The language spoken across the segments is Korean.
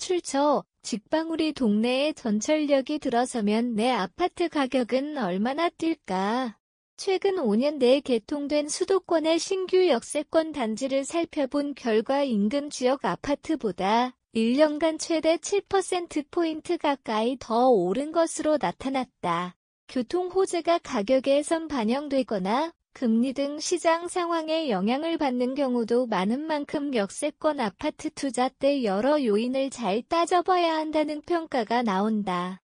출처, 직방울이 동네에 전철역이 들어서면 내 아파트 가격은 얼마나 뛸까? 최근 5년 내에 개통된 수도권의 신규 역세권 단지를 살펴본 결과 인근 지역 아파트보다 1년간 최대 7%포인트 가까이 더 오른 것으로 나타났다. 교통 호재가 가격에선 반영되거나 금리 등 시장 상황에 영향을 받는 경우도 많은 만큼 역세권 아파트 투자 때 여러 요인을 잘 따져봐야 한다는 평가가 나온다.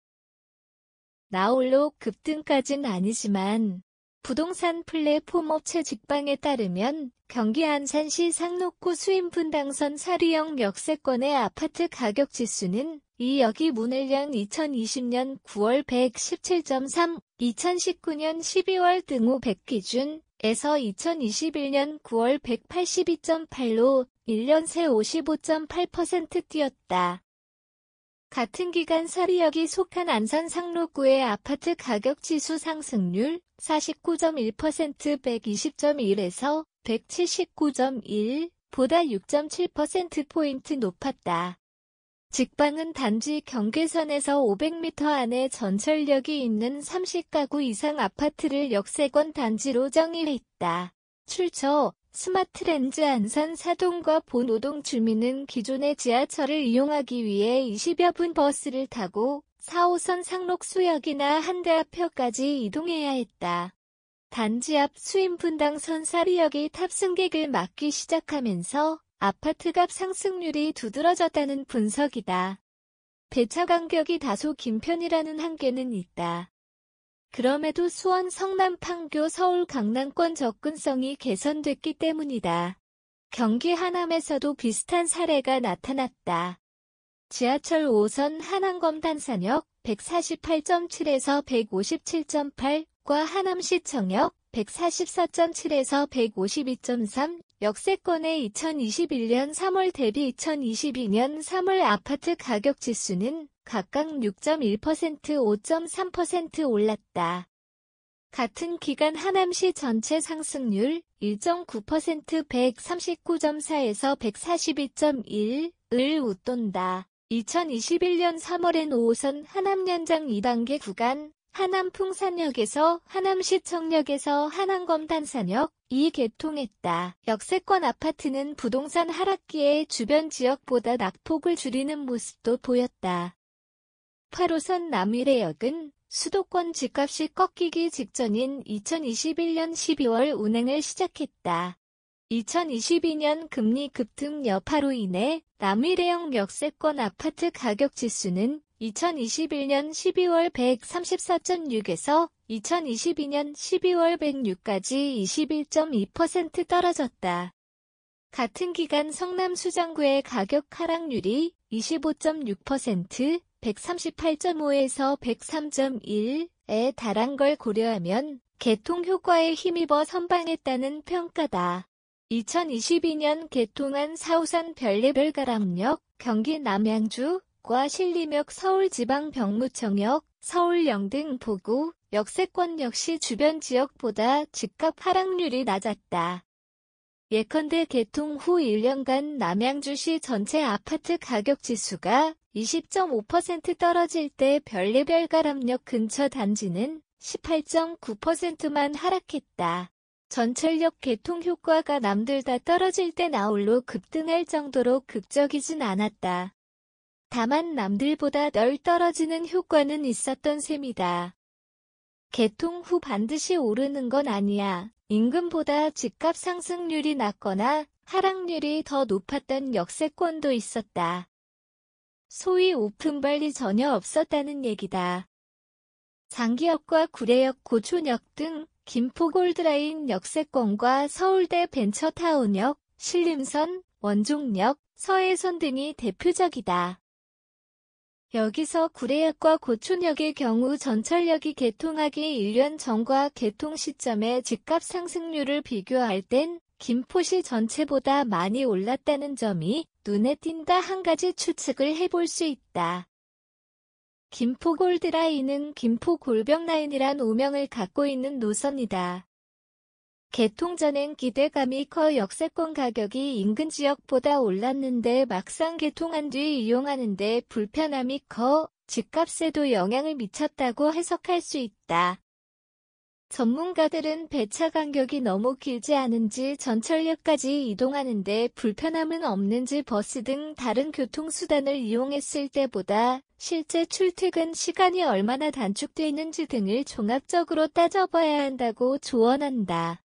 나홀로 급등까진 아니지만 부동산 플랫폼 업체 직방에 따르면 경기 안산시 상록구 수인분당선 사리형 역세권의 아파트 가격 지수는 이 역이 문을 연 2020년 9월 117.3, 2019년 12월 등호 100 기준에서 2021년 9월 182.8로 1년 새 55.8% 뛰었다. 같은 기간 사리역이 속한 안산 상록구의 아파트 가격 지수 상승률 49.1% 120.1에서 179.1보다 6.7%포인트 높았다. 직방은 단지 경계선에서 500m 안에 전철역이 있는 30가구 이상 아파트를 역세권 단지로 정의했다. 출처 스마트랜즈 안산 사동과 본오동 주민은 기존의 지하철을 이용하기 위해 20여 분 버스를 타고 4호선 상록수역이나 한대앞역까지 이동해야 했다. 단지 앞 수인분당선 사리역이 탑승객을 막기 시작하면서 아파트값 상승률이 두드러졌다는 분석이다. 배차 간격이 다소 긴 편이라는 한계는 있다. 그럼에도 수원, 성남, 판교, 서울, 강남권 접근성이 개선됐기 때문이다. 경기 하남에서도 비슷한 사례가 나타났다. 지하철 5선 한안검 단산역 148.7에서 157.8과 하남시청역 144.7에서 152.3, 역세권의 2021년 3월 대비 2022년 3월 아파트 가격 지수는 각각 6.1%, 5.3% 올랐다. 같은 기간 하남시 전체 상승률 1.9% 139.4에서 142.1을 웃돈다. 2021년 3월엔 5호선 하남 연장 2단계 구간 하남 풍산역에서 하남시청역에서 한안검 단산역이 개통했다. 역세권 아파트는 부동산 하락기에 주변 지역보다 낙폭을 줄이는 모습도 보였다. 8호선 남위례역은 수도권 집값이 꺾이기 직전인 2021년 12월 운행을 시작했다. 2022년 금리 급등 여파로 인해 남위례역 역세권 아파트 가격 지수는 2021년 12월 134.6에서 2022년 12월 106까지 21.2% 떨어졌다. 같은 기간 성남 수장구의 가격 하락률이 25.6%, 138.5에서 103.1에 달한 걸 고려하면 개통 효과에 힘입어 선방했다는 평가다. 2022년 개통한 4호선 별내별가람역, 경기 남양주과 신림역 서울지방병무청역, 서울영 등 보구, 역세권 역시 주변 지역보다 집값 하락률이 낮았다. 예컨대 개통 후 1년간 남양주시 전체 아파트 가격 지수가 20.5% 떨어질 때 별내별가람역 근처 단지는 18.9%만 하락했다. 전철역 개통 효과가 남들 다 떨어질 때 나홀로 급등할 정도로 극적이진 않았다. 다만 남들보다 덜 떨어지는 효과는 있었던 셈이다. 개통 후 반드시 오르는 건 아니야. 임금보다 집값 상승률이 낮거나 하락률이 더 높았던 역세권도 있었다. 소위 오픈발이 전혀 없었다는 얘기다. 장기역과 구례역, 고촌역 등 김포골드라인 역세권과 서울대 벤처타운역, 신림선, 원종역, 서해선 등이 대표적이다. 여기서 구례역과 고촌역의 경우 전철역이 개통하기 1년 전과 개통 시점의 집값 상승률을 비교할 땐 김포시 전체보다 많이 올랐다는 점이 눈에 띈다 한 가지 추측을 해볼 수 있다. 김포골드라인은 김포골병라인이란 오명을 갖고 있는 노선이다. 개통 전엔 기대감이 커 역세권 가격이 인근 지역보다 올랐는데 막상 개통한 뒤 이용하는데 불편함이 커 집값에도 영향을 미쳤다고 해석할 수 있다. 전문가들은 배차 간격이 너무 길지 않은지 전철역까지 이동하는데 불편함은 없는지 버스 등 다른 교통수단을 이용했을 때보다 실제 출퇴근 시간이 얼마나 단축되는지 등을 종합적으로 따져봐야 한다고 조언한다.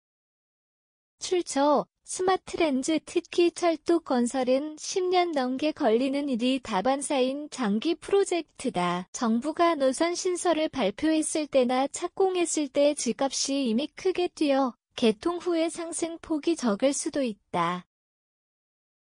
출처, 스마트렌즈 특히 철도 건설은 10년 넘게 걸리는 일이 다반사인 장기 프로젝트다. 정부가 노선 신설을 발표했을 때나 착공했을 때 집값이 이미 크게 뛰어 개통 후의 상승폭이 적을 수도 있다.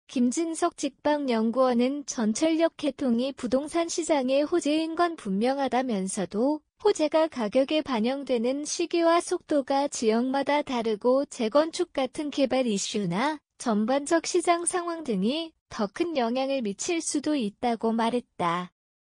김진석 직방연구원은 전철역 개통이 부동산 시장의 호재인 건 분명하다면서도 호재가 가격에 반영되는 시기와 속도가 지역마다 다르고 재건축 같은 개발 이슈나 전반적 시장 상황 등이 더 큰 영향을 미칠 수도 있다고 말했다.